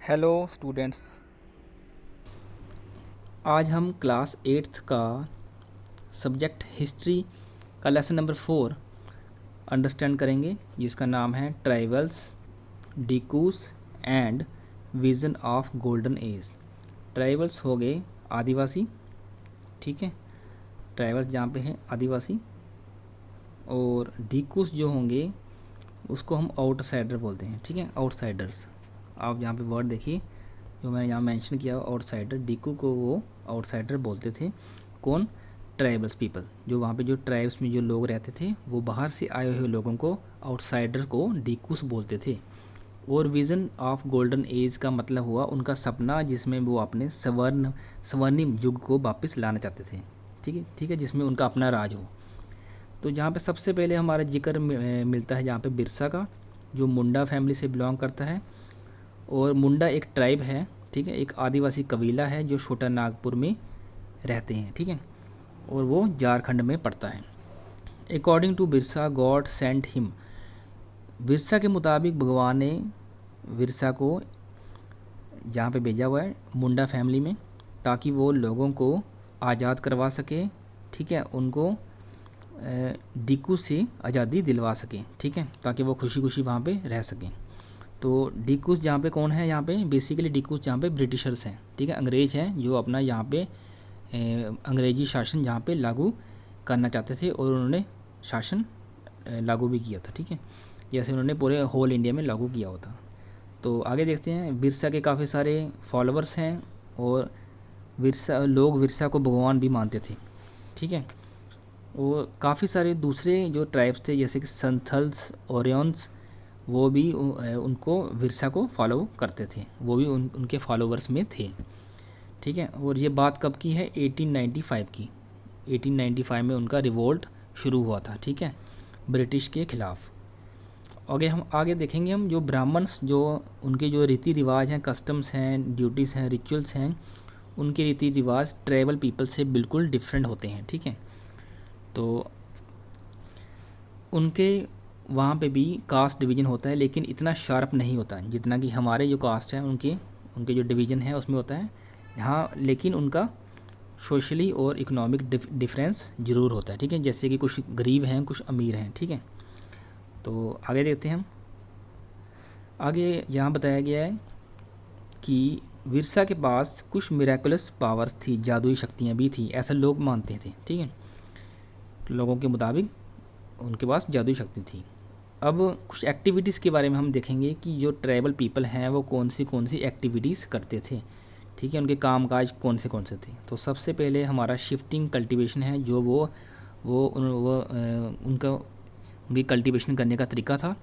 Hello students. आज हम class 8th का सब्जेक्ट हिस्ट्री का लेसन नंबर 4 अंडरस्टैंड करेंगे, जिसका नाम है tribals, dikus and vision of golden age. Tribals हो गए आदिवासी, ठीक है, ट्राइबल्स जहाँ पे हैं आदिवासी। और डिकूस जो होंगे उसको हम आउटसाइडर बोलते हैं, ठीक है, आउटसाइडर्स। आप यहाँ पे वर्ड देखिए जो मैंने यहाँ मेंशन किया आउटसाइडर, डीकू को वो आउटसाइडर बोलते थे। कौन? ट्राइबल्स पीपल, जो वहाँ पे जो ट्राइब्स में जो लोग रहते थे वो बाहर से आए हुए लोगों को आउटसाइडर को डीकूस बोलते थे। और विज़न ऑफ गोल्डन एज का मतलब हुआ उनका सपना, जिसमें वो अपने स्वर्णिम युग को वापस लाना चाहते थे, ठीक है, जिसमें उनका अपना राज हो। तो जहाँ पे सबसे पहले हमारा जिक्र मिलता है जहाँ पे बिरसा का, जो मुंडा फैमिली से बिलोंग करता है। और मुंडा एक ट्राइब है, ठीक है, एक आदिवासी कबीला है जो छोटा नागपुर में रहते हैं, ठीक है, और वो झारखंड में पड़ता है। According to Birsa god sent him, Birsa के मुताबिक भगवान ने बिरसा को यहाँ पे भेजा हुआ है मुंडा फैमिली में, ताकि वो लोगों को आज़ाद करवा सके, ठीक है, उनको डिकू से आज़ादी दिलवा सके, ठीक है, ताकि वो खुशी खुशी वहाँ पे रह सकें। तो डिकूस जहाँ पे कौन है, यहाँ पे बेसिकली डिकूस जहाँ पे ब्रिटिशर्स हैं, ठीक है, अंग्रेज हैं जो अपना यहाँ पे अंग्रेजी शासन जहाँ पे लागू करना चाहते थे, और उन्होंने शासन लागू भी किया था, ठीक है, जैसे उन्होंने पूरे होल इंडिया में लागू किया होता। तो आगे देखते हैं। बिरसा के काफ़ी सारे फॉलोअर्स हैं और बिरसा को भगवान भी मानते थे, ठीक है। और काफ़ी सारे दूसरे जो ट्राइब्स थे जैसे कि संथल्स, ओरियंस, वो भी उनको बिरसा को फॉलो करते थे, वो भी उनके फॉलोवर्स में थे, ठीक है। और ये बात कब की है? 1895 की। 1895 में उनका रिवोल्ट शुरू हुआ था, ठीक है, ब्रिटिश के ख़िलाफ़। आगे देखेंगे हम जो ब्राह्मण्स, जो उनके जो रीति रिवाज हैं, कस्टम्स हैं, ड्यूटीज़ हैं, रिचुअल्स हैं, उनके रीति रिवाज ट्राइबल पीपल से बिल्कुल डिफरेंट होते हैं, ठीक है। तो उनके वहाँ पे भी कास्ट डिवीज़न होता है, लेकिन इतना शार्प नहीं होता है जितना कि हमारे जो कास्ट है उनके उनके जो डिवीज़न है उसमें होता है यहाँ, लेकिन उनका सोशली और इकोनॉमिक डिफरेंस ज़रूर होता है, ठीक है, जैसे कि कुछ गरीब हैं, कुछ अमीर हैं, ठीक है। तो आगे देखते हैं हम। आगे यहाँ बताया गया है कि विरसा के पास कुछ मिराकुलस पावर्स थी, जादुई शक्तियाँ भी थी, ऐसा लोग मानते थे, ठीक है, लोगों के मुताबिक उनके पास जादुई शक्ति थी। अब कुछ एक्टिविटीज़ के बारे में हम देखेंगे कि जो ट्राइबल पीपल हैं वो कौन सी एक्टिविटीज़ करते थे, ठीक है, उनके कामकाज कौन से थे। तो सबसे पहले हमारा शिफ्टिंग कल्टीवेशन है, जो उनका उनकी कल्टीवेशन करने का तरीका था,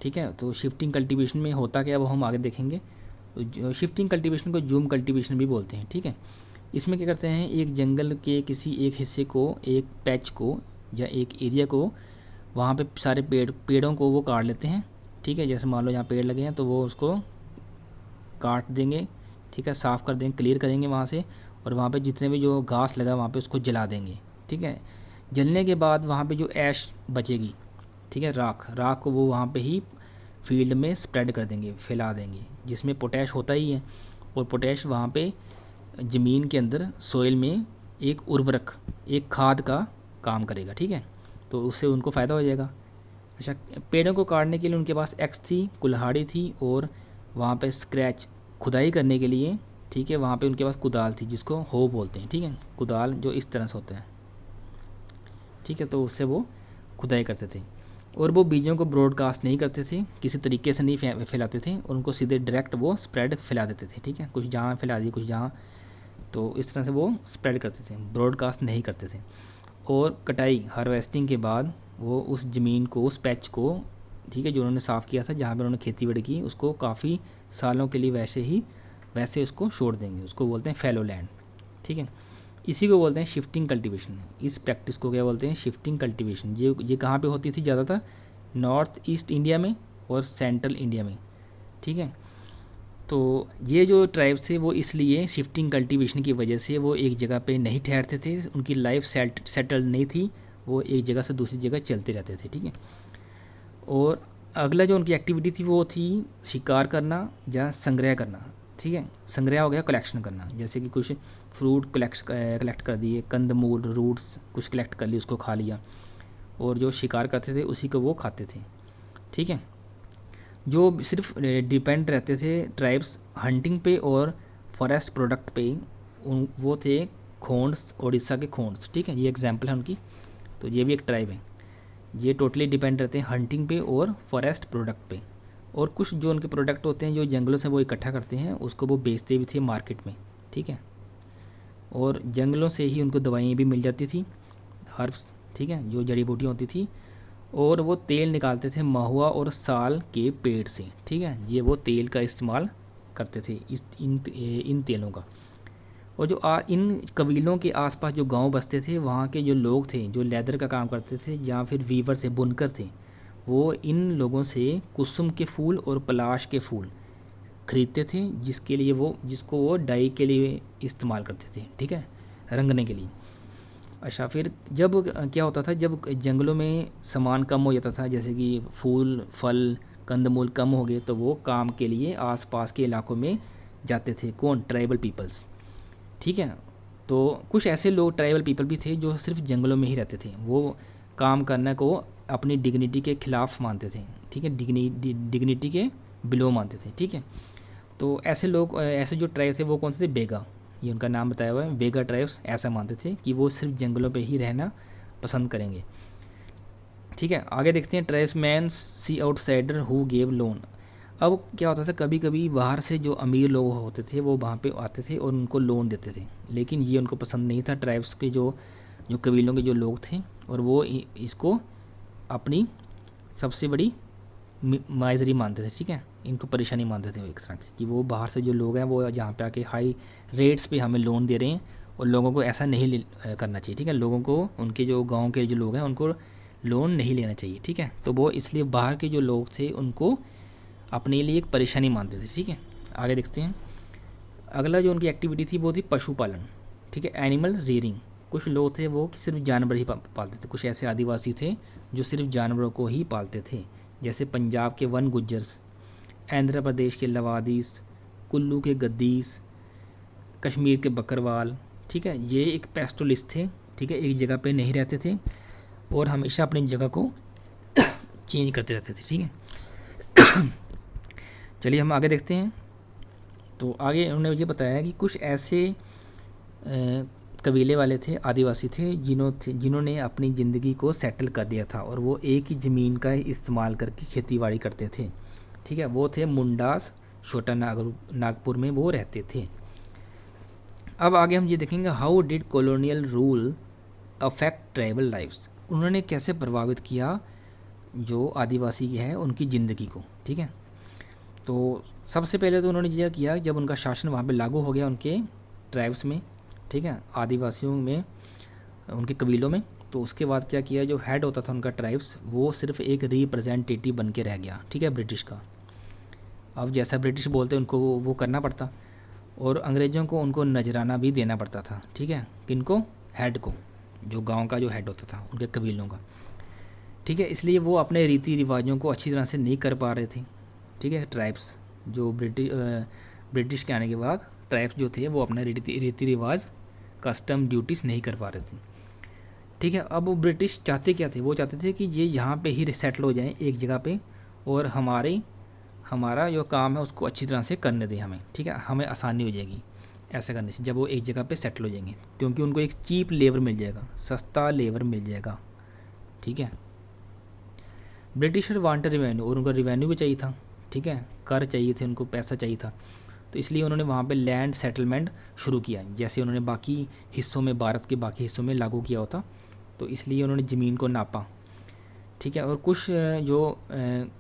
ठीक है। तो शिफ्टिंग कल्टीवेशन में होता क्या वो हम आगे देखेंगे। तो जो शिफ्टिंग कल्टीवेशन को जूम कल्टीवेशन भी बोलते हैं, ठीक है। इसमें क्या करते हैं, एक जंगल के किसी एक हिस्से को, एक पैच को या एक एरिया को, वहाँ पे सारे पेड़ों को वो काट लेते हैं, ठीक है। जैसे मान लो यहाँ पेड़ लगे हैं तो वो उसको काट देंगे, ठीक है, साफ़ कर देंगे, क्लियर करेंगे वहाँ से, और वहाँ पे जितने भी जो घास लगा वहाँ पे उसको जला देंगे, ठीक है। जलने के बाद वहाँ पे जो ऐश बचेगी, ठीक है, राख को वो वहाँ पे ही फील्ड में स्प्रेड कर देंगे, फैला देंगे, जिसमें पोटैश होता ही है। और पोटैश वहाँ पे ज़मीन के अंदर सोइल में एक उर्वरक, एक खाद का काम करेगा, ठीक है, तो उससे उनको फ़ायदा हो जाएगा। अच्छा, पेड़ों को काटने के लिए उनके पास एक्स थी, कुल्हाड़ी थी, और वहाँ पे स्क्रैच खुदाई करने के लिए, ठीक है, वहाँ पे उनके पास कुदाल थी जिसको हो बोलते हैं, ठीक है, कुदाल जो इस तरह से होता है, ठीक है, तो उससे वो खुदाई करते थे। और वो बीजों को ब्रॉडकास्ट नहीं करते थे, किसी तरीके से नहीं फैलाते थे, और उनको सीधे डायरेक्ट वो स्प्रेड फैला देते थे, ठीक है, कुछ जहाँ फैला दिए कुछ जहाँ, तो इस तरह से वो स्प्रेड करते थे, ब्रॉडकास्ट नहीं करते थे। और कटाई, हार्वेस्टिंग के बाद वो उस ज़मीन को, उस पैच को, ठीक है, जो उन्होंने साफ़ किया था जहाँ पर उन्होंने खेती बाड़ी की, उसको काफ़ी सालों के लिए वैसे उसको छोड़ देंगे, उसको बोलते हैं फैलो लैंड, ठीक है। इसी को बोलते हैं शिफ्टिंग कल्टीवेशन। इस प्रैक्टिस को क्या बोलते हैं? Shifting cultivation. ये कहाँ पे होती थी ज़्यादातर? नॉर्थ ईस्ट इंडिया में और सेंट्रल इंडिया में, ठीक है। तो ये जो ट्राइब्स थे वो इसलिए शिफ्टिंग कल्टीवेशन की वजह से वो एक जगह पे नहीं ठहरते थे, उनकी लाइफ सेटल नहीं थी, वो एक जगह से दूसरी जगह चलते रहते थे, ठीक है। और अगला जो उनकी एक्टिविटी थी वो थी शिकार करना या संग्रह करना। ठीक है। संग्रह हो गया कलेक्शन करना, जैसे कि कुछ फ्रूट कलेक्ट कर दिए, कंदमूल रूट्स कुछ कलेक्ट कर लिए, उसको खा लिया, और जो शिकार करते थे उसी को वो खाते थे। ठीक है। जो सिर्फ डिपेंड रहते थे ट्राइब्स हंटिंग पे और फॉरेस्ट प्रोडक्ट पे, वो थे खोंड्स, उड़ीसा के खोंड्स। ठीक है, ये एग्जाम्पल है उनकी। तो ये भी एक ट्राइब है। ये टोटली डिपेंड रहते हैं हंटिंग पे और फॉरेस्ट प्रोडक्ट पे, और कुछ जो उनके प्रोडक्ट होते हैं जो जंगलों से वो इकट्ठा करते हैं उसको वो बेचते भी थे मार्केट में। ठीक है, और जंगलों से ही उनको दवाइयाँ भी मिल जाती थी, हर्ब्स, ठीक है, जो जड़ी बूटियाँ होती थी, और वो तेल निकालते थे महुआ और साल के पेड़ से। ठीक है, ये वो तेल का इस्तेमाल करते थे इन तेलों का। और जो इन कबीलों के आसपास जो गांव बसते थे, वहाँ के जो लोग थे जो लेदर का काम करते थे या फिर वीवर थे, बुनकर थे, वो इन लोगों से कुसुम के फूल और पलाश के फूल खरीदते थे, जिसको वो डाई के लिए इस्तेमाल करते थे। ठीक है, रंगने के लिए। अच्छा, फिर जब क्या होता था, जब जंगलों में सामान कम हो जाता था, जैसे कि फूल फल कंदमूल कम हो गए, तो वो काम के लिए आसपास के इलाकों में जाते थे। कौन? Tribal peoples. ठीक है, तो कुछ ऐसे लोग ट्राइबल पीपल भी थे जो सिर्फ जंगलों में ही रहते थे, वो काम करने को अपनी डिग्निटी के खिलाफ मानते थे। ठीक है, डिग्निटी के बिलो मानते थे। ठीक है, तो ऐसे लोग, ऐसे जो ट्राइब थे वो कौन से थे? बेगा, ये उनका नाम बताया हुआ है। बेगा ट्राइब्स ऐसा मानते थे कि वो सिर्फ जंगलों पे ही रहना पसंद करेंगे। ठीक है, आगे देखते हैं। Tribesmen see outsider who gave loan. अब क्या होता था, कभी कभी बाहर से जो अमीर लोग होते थे वो वहाँ पे आते थे और उनको लोन देते थे, लेकिन ये उनको पसंद नहीं था। ट्राइब्स के जो जो कबीलों के जो लोग थे, और वो इसको अपनी सबसे बड़ी माइजरी मानते थे। ठीक है, इनको परेशानी मानते थे एक तरह की, कि वो बाहर से जो लोग हैं वो जहाँ पे आके हाई रेट्स पे हमें लोन दे रहे हैं, और लोगों को ऐसा नहीं करना चाहिए। ठीक है, लोगों को, उनके जो गांव के जो लोग हैं उनको लोन नहीं लेना चाहिए। ठीक है, तो वो इसलिए बाहर के जो लोग थे उनको अपने लिए एक परेशानी मानते थे। ठीक है, आगे देखते हैं। अगला जो उनकी एक्टिविटी थी वो थी पशुपालन। ठीक है, एनिमल रेयरिंग। कुछ लोग थे वो सिर्फ जानवर ही पालते थे। कुछ ऐसे आदिवासी थे जो सिर्फ जानवरों को ही पालते थे, जैसे पंजाब के वन गुज्जर्स, आंध्र प्रदेश के लवादीस, कुल्लू के गद्दीस, कश्मीर के बकरवाल। ठीक है, ये एक पेस्टोलिस्ट थे। ठीक है, एक जगह पे नहीं रहते थे और हमेशा अपनी जगह को चेंज करते रहते थे। ठीक है, चलिए हम आगे देखते हैं। तो आगे उन्होंने मुझे बताया कि कुछ ऐसे कबीले वाले थे, आदिवासी थे, जिन्होंने अपनी ज़िंदगी को सेटल कर दिया था, और वो एक ही ज़मीन का इस्तेमाल करके खेतीबाड़ी करते थे। ठीक है, वो थे मुंडास, छोटा नागपुर में वो रहते थे। अब आगे हम ये देखेंगे, how did colonial rule affect tribal lifes. उन्होंने कैसे प्रभावित किया जो आदिवासी है उनकी ज़िंदगी को। ठीक है, तो सबसे पहले तो उन्होंने यह किया, जब उनका शासन वहाँ पे लागू हो गया उनके ट्राइब्स में, ठीक है, आदिवासियों में, उनके कबीलों में, तो उसके बाद क्या किया, जो हेड होता था उनका ट्राइब्स, वो सिर्फ एक रिप्रेजेंटेटिव बन के रह गया। ठीक है, ब्रिटिश का। अब जैसा ब्रिटिश बोलते उनको वो करना पड़ता, और अंग्रेज़ों को उनको नजराना भी देना पड़ता था। ठीक है, किनको? हेड को, जो गाँव का जो हेड होता था उनके कबीलों का। ठीक है, इसलिए वो अपने रीति रिवाजों को अच्छी तरह से नहीं कर पा रहे थे। ठीक है, ट्राइब्स जो ब्रिटिश के आने के बाद ट्राइब्स जो थे वो अपना रीति रिवाज, कस्टम, ड्यूटीज़ नहीं कर पा रहे थे। ठीक है, अब वो ब्रिटिश चाहते क्या थे, वो चाहते थे कि ये यहाँ पे ही सेटल हो जाएं एक जगह पे, और हमारा जो काम है उसको अच्छी तरह से करने दें हमें। ठीक है, हमें आसानी हो जाएगी ऐसा करने से, जब वो एक जगह पे सेटल हो जाएंगे, क्योंकि उनको एक चीप लेबर मिल जाएगा, सस्ता लेबर मिल जाएगा। ठीक है, ब्रिटिशर वांटेड रिवेन्यू, और उनका रिवेन्यू भी चाहिए था। ठीक है, कर चाहिए थे उनको, पैसा चाहिए था, तो इसलिए उन्होंने वहाँ पे लैंड सेटलमेंट शुरू किया, जैसे उन्होंने बाकी हिस्सों में, भारत के बाकी हिस्सों में लागू किया होता। तो इसलिए उन्होंने ज़मीन को नापा। ठीक है, और कुछ जो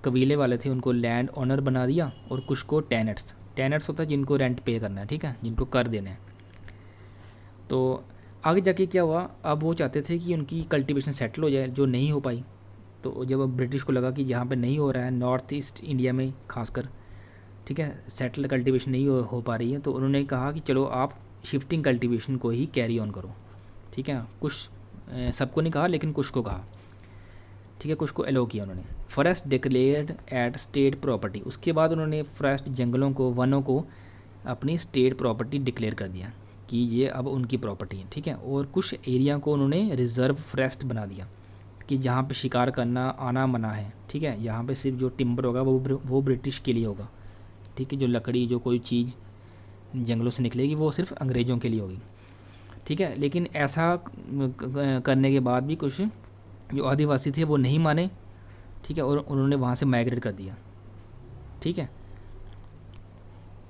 कबीले वाले थे उनको लैंड ऑनर बना दिया, और कुछ को टेनेंट्स होता है जिनको रेंट पे करना है। ठीक है, जिनको कर देना है। तो आगे जाके क्या हुआ, अब वो चाहते थे कि उनकी कल्टीवेशन सेटल हो जाए, जो नहीं हो पाई। तो जब ब्रिटिश को लगा कि यहाँ पे नहीं हो रहा है, नॉर्थ ईस्ट इंडिया में खासकर, ठीक है, सेटल कल्टीवेशन नहीं हो पा रही है, तो उन्होंने कहा कि चलो आप शिफ्टिंग कल्टीवेशन को ही कैरी ऑन करो। ठीक है, कुछ सबको नहीं कहा, लेकिन कुछ को कहा। ठीक है, कुछ को एलो किया उन्होंने। Forest declared at state property. उसके बाद उन्होंने फॉरेस्ट, जंगलों को, वनों को अपनी स्टेट प्रॉपर्टी डिक्लेयर कर दिया कि ये अब उनकी प्रॉपर्टी है, ठीक है। और कुछ एरिया को उन्होंने रिज़र्व फॉरेस्ट बना दिया कि जहाँ पे शिकार करना आना मना है, ठीक है। यहाँ पे सिर्फ जो टिम्बर होगा वो ब्रिटिश के लिए होगा, ठीक है। जो लकड़ी, जो कोई चीज़ जंगलों से निकलेगी वो सिर्फ अंग्रेज़ों के लिए होगी, ठीक है। लेकिन ऐसा करने के बाद भी कुछ जो आदिवासी थे वो नहीं माने, ठीक है, और उन्होंने वहाँ से माइग्रेट कर दिया, ठीक है।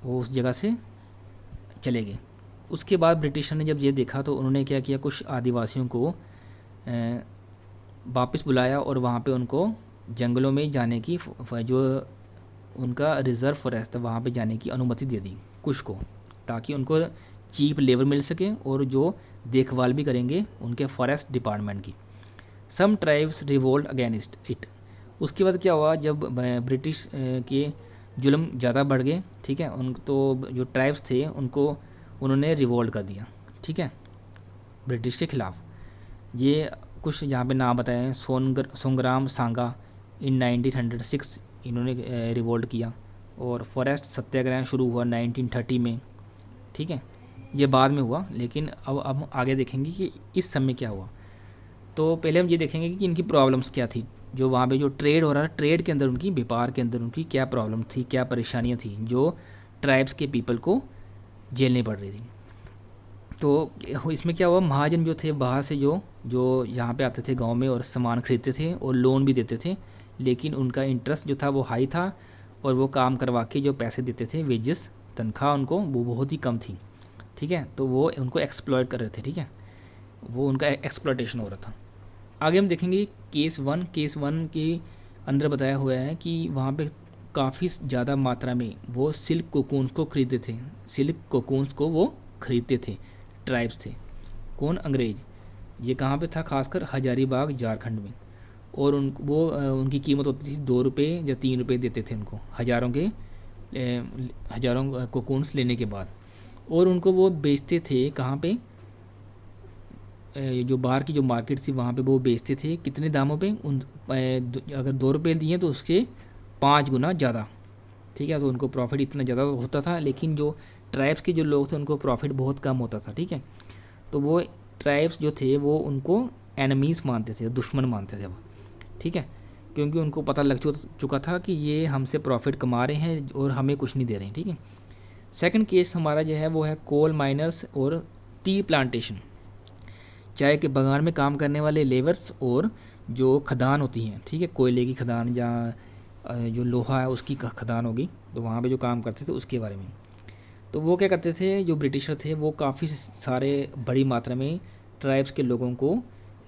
वो उस जगह से चले गए। उसके बाद ब्रिटिशर ने जब ये देखा तो उन्होंने क्या किया, कुछ आदिवासियों को वापस बुलाया और वहाँ पे उनको जंगलों में जाने की जो उनका रिज़र्व फॉरेस्ट था वहाँ पे जाने की अनुमति दे दी कुछ को, ताकि उनको चीप लेबर मिल सके और जो देखभाल भी करेंगे उनके फॉरेस्ट डिपार्टमेंट की। सम ट्राइब्स रिवोल्ट अगेंस्ट इट। उसके बाद क्या हुआ, जब ब्रिटिश के जुल्म ज़्यादा बढ़ गए, ठीक है, उन तो जो ट्राइब्स थे उनको उन्होंने रिवोल्ट कर दिया, ठीक है, ब्रिटिश के ख़िलाफ़। ये कुछ यहाँ पे नाम बताए हैं, सोंगराम सांगा इन 1906 इन्होंने रिवोल्ट किया, और फॉरेस्ट सत्याग्रह शुरू हुआ 1930 में, ठीक है। ये बाद में हुआ, लेकिन अब आगे देखेंगे कि इस समय क्या हुआ। तो पहले हम ये देखेंगे कि इनकी प्रॉब्लम्स क्या थी, जो वहाँ पे जो ट्रेड हो रहा है, ट्रेड के अंदर उनकी, व्यापार के अंदर उनकी क्या प्रॉब्लम थी, क्या परेशानियाँ थी जो ट्राइब्स के पीपल को झेलनी पड़ रही थी। तो इसमें क्या हुआ, महाजन जो थे बाहर से जो यहाँ पे आते थे गांव में और सामान खरीदते थे और लोन भी देते थे, लेकिन उनका इंटरेस्ट जो था वो हाई था, और वो काम करवा के जो पैसे देते थे, वेजेस, तनख्वाह उनको वो बहुत ही कम थी, ठीक है। तो वो उनको एक्सप्लॉयट कर रहे थे, ठीक है, वो उनका एक्सप्लॉयटेशन हो रहा था। आगे हम देखेंगे केस वन के अंदर बताया हुआ है कि वहाँ पे काफ़ी ज़्यादा मात्रा में वो सिल्क कोकून्स को खरीदते थे, सिल्क कोकून्स को वो खरीदते थे, ट्राइब्स थे। कौन? अंग्रेज़। ये कहाँ पे था? खासकर हजारीबाग झारखंड में। और उनकी कीमत होती थी 2 रुपये या 3 रुपये देते थे उनको, हज़ारों कोकून्स लेने के बाद। और उनको वो बेचते थे कहाँ पे, जो बाहर की जो मार्केट थी वहाँ पे वो बेचते थे कितने दामों पे, अगर 2 रुपये दिए तो उसके 5 गुना ज़्यादा, ठीक है। तो उनको प्रॉफिट इतना ज़्यादा होता था, लेकिन जो ट्राइब्स के जो लोग थे उनको प्रॉफिट बहुत कम होता था, ठीक है। तो वो ट्राइब्स जो थे वो उनको एनमीज़ मानते थे, दुश्मन मानते थे वो, ठीक है, क्योंकि उनको पता लग चुका था कि ये हमसे प्रॉफिट कमा रहे हैं और हमें कुछ नहीं दे रहे हैं, ठीक है। सेकंड केस हमारा जो है वो है कोल माइनर्स और टी प्लांटेशन। चाय के बागान में काम करने वाले लेबर्स और जो खदान होती हैं, ठीक है, कोयले की खदान या जो लोहा है उसकी खदान होगी, तो वहाँ पे जो काम करते थे उसके बारे में। तो वो क्या करते थे, जो ब्रिटिशर थे वो काफ़ी सारे बड़ी मात्रा में ट्राइब्स के लोगों को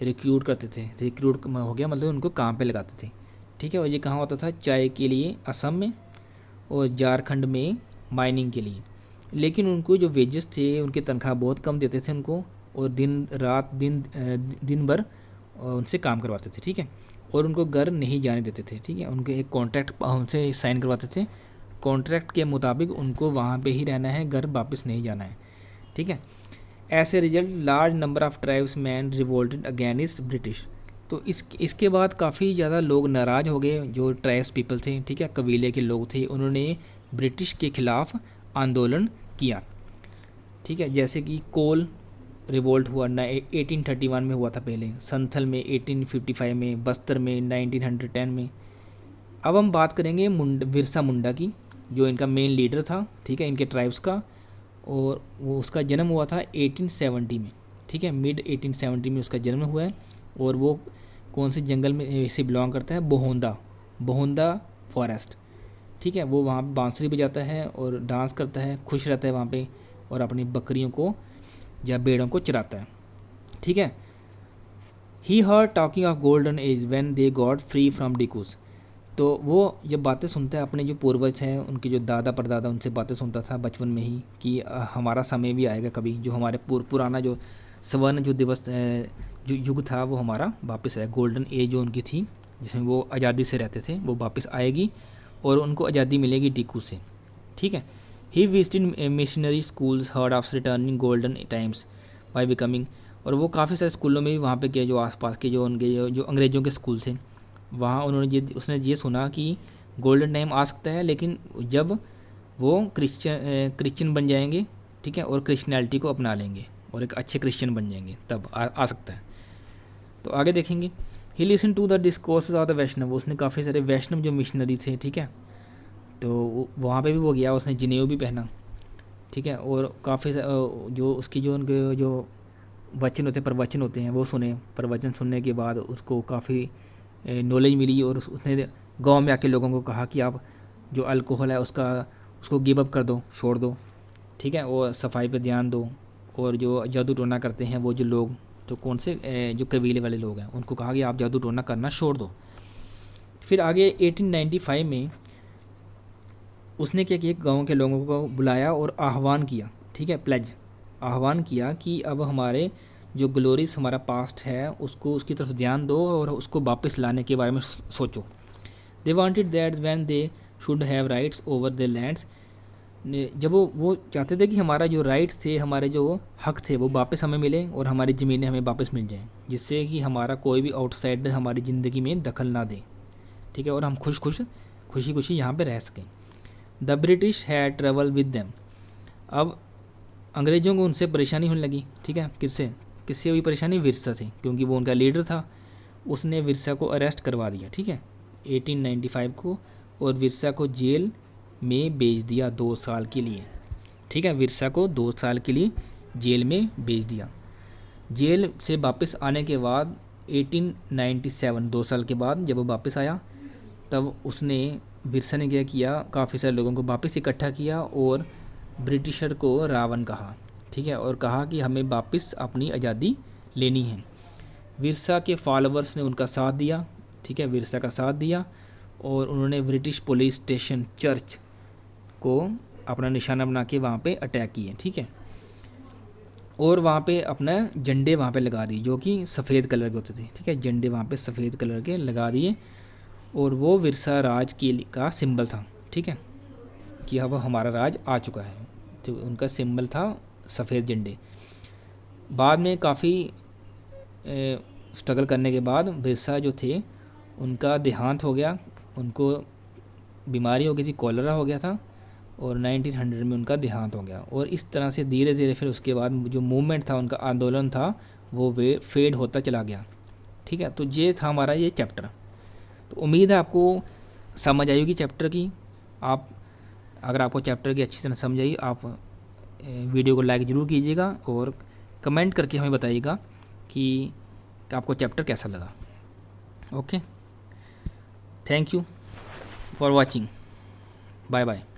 रिक्रूट करते थे। रिक्रूट हो गया मतलब उनको काम पे लगाते थे, ठीक है। और ये कहाँ होता था? चाय के लिए असम में और झारखंड में माइनिंग के लिए। लेकिन उनको जो वेजेस थे उनकी तनख्वाह बहुत कम देते थे उनको, और दिन भर उनसे काम करवाते थे, ठीक है। और उनको घर नहीं जाने देते थे, ठीक है। उनके एक कॉन्ट्रैक्ट उनसे साइन करवाते थे, कॉन्ट्रैक्ट के मुताबिक उनको वहाँ पे ही रहना है, घर वापस नहीं जाना है, ठीक है। As a result large number of tribesmen revolted against British. तो इसके बाद काफ़ी ज़्यादा लोग नाराज़ हो गए, जो ट्राइब्स पीपल थे, ठीक है, कबीले के लोग थे, उन्होंने ब्रिटिश के ख़िलाफ़ आंदोलन किया, ठीक है। जैसे कि कोल रिवोल्ट हुआ 1831 में हुआ था पहले, संथल में 1855 में, बस्तर में 1910 में। अब हम बात करेंगे बिरसा मुंडा की, जो इनका मेन लीडर था, ठीक है, इनके ट्राइब्स का। और वो उसका जन्म हुआ था 1870 में, ठीक है, मिड 1870 में उसका जन्म हुआ है। और वो कौन से जंगल में से बिलोंग करता है? बोहोंदा फॉरेस्ट, ठीक है। वो वहाँ बांसुरी बजाता है और डांस करता है, खुश रहता है वहाँ पे, और अपनी बकरियों को या भेड़ों को चराता है, ठीक है। He heard talking of golden age when they got free from dikus. तो वो जब बातें सुनता है, अपने जो पूर्वज हैं उनके जो दादा परदादा, उनसे बातें सुनता था बचपन में ही कि हमारा समय भी आएगा कभी, जो हमारे पुराना जो स्वर्ण जो दिवस जो युग था वो हमारा वापस आएगा, गोल्डन एज जो उनकी थी जिसमें वो आज़ादी से रहते थे, वो वापस आएगी और उनको आज़ादी मिलेगी डिकू से, ठीक है। He visited missionary schools, heard of returning golden times by becoming. और वो काफ़ी सारे स्कूलों में भी वहाँ पे के जो आसपास के जो उनके जो अंग्रेज़ों के स्कूल थे, वहाँ उसने ये सुना कि गोल्डन टाइम आ सकता है, लेकिन जब वो क्रिश्चियन बन जाएंगे, ठीक है, और क्रिश्चियनिटी को अपना लेंगे और एक अच्छे क्रिश्चियन बन जाएंगे, तब आ सकता है। तो आगे देखेंगे। He listen to the discourses of the Vaishnav, उसने काफ़ी सारे वैष्णव जो मिशनरी थे, ठीक है, तो वहाँ पे भी वो गया, उसने जनेऊ भी पहना, ठीक है, और काफ़ी जो उसकी जो उनके जो वचन होते हैं, प्रवचन होते हैं, वो सुने। प्रवचन सुनने के बाद उसको काफ़ी नॉलेज मिली और उसने गांव में आके लोगों को कहा कि आप जो अल्कोहल है उसको गिव अप कर दो, छोड़ दो, ठीक है, और सफाई पे ध्यान दो, और जो जादू टोना करते हैं वो जो लोग, तो कौन से जो कबीले वाले लोग हैं, उनको कहा कि आप जादू टोना करना छोड़ दो। फिर आगे 1895 में उसने क्या किया, गाँव के लोगों को बुलाया और आह्वान किया, ठीक है, प्लेज आह्वान किया कि अब हमारे जो ग्लोरीज हमारा पास्ट है उसको उसकी तरफ ध्यान दो और उसको वापस लाने के बारे में सोचो। They wanted that when they should have rights over the lands, जब वो चाहते थे कि हमारा जो राइट्स थे, हमारे जो हक थे, वो वापस हमें मिले और हमारी ज़मीनें हमें वापस मिल जाएं, जिससे कि हमारा कोई भी आउटसाइडर हमारी ज़िंदगी में दखल ना दे, ठीक है, और हम खुशी खुशी यहाँ पे रह सकें। The British had travel with them, अब अंग्रेज़ों को उनसे परेशानी होने लगी, ठीक है, किससे हुई परेशानी, विरसा से, क्योंकि वो उनका लीडर था। उसने विरसा को अरेस्ट करवा दिया, ठीक है, 1895 को, और विरसा को जेल में भेज दिया 2 साल के लिए, ठीक है, विरसा को 2 साल के लिए जेल में भेज दिया। जेल से वापस आने के बाद 1897, 2 साल के बाद जब वो वापस आया, तब विरसा ने क्या किया, काफ़ी सारे लोगों को वापस इकट्ठा किया और ब्रिटिशर को रावण कहा, ठीक है, और कहा कि हमें वापस अपनी आज़ादी लेनी है। विरसा के फॉलोअर्स ने उनका साथ दिया, ठीक है, विरसा का साथ दिया, और उन्होंने ब्रिटिश पुलिस स्टेशन चर्च को अपना निशाना बना के वहाँ पे अटैक किए, ठीक है, और वहाँ पे अपना झंडे वहाँ पे लगा दिए जो कि सफ़ेद कलर के होते थे, ठीक है, झंडे वहाँ पे सफ़ेद कलर के लगा दिए, और वो विरसा राज का सिंबल था, ठीक है, कि अब हमारा राज आ चुका है, तो उनका सिंबल था सफ़ेद झंडे। बाद में काफ़ी स्ट्रगल करने के बाद बिरसा जो थे उनका देहांत हो गया, उनको बीमारी हो गई थी, कॉलरा हो गया था, और 1900 में उनका देहांत हो गया। और इस तरह से धीरे धीरे फिर उसके बाद जो मूवमेंट था, उनका आंदोलन था, वो फेड होता चला गया, ठीक है। तो ये था हमारा ये चैप्टर। तो उम्मीद है आपको समझ आई होगी चैप्टर की। अगर आपको चैप्टर की अच्छी तरह समझ आई, आप वीडियो को लाइक ज़रूर कीजिएगा और कमेंट करके हमें बताइएगा कि आपको चैप्टर कैसा लगा। Okay, thank you for watching, bye bye.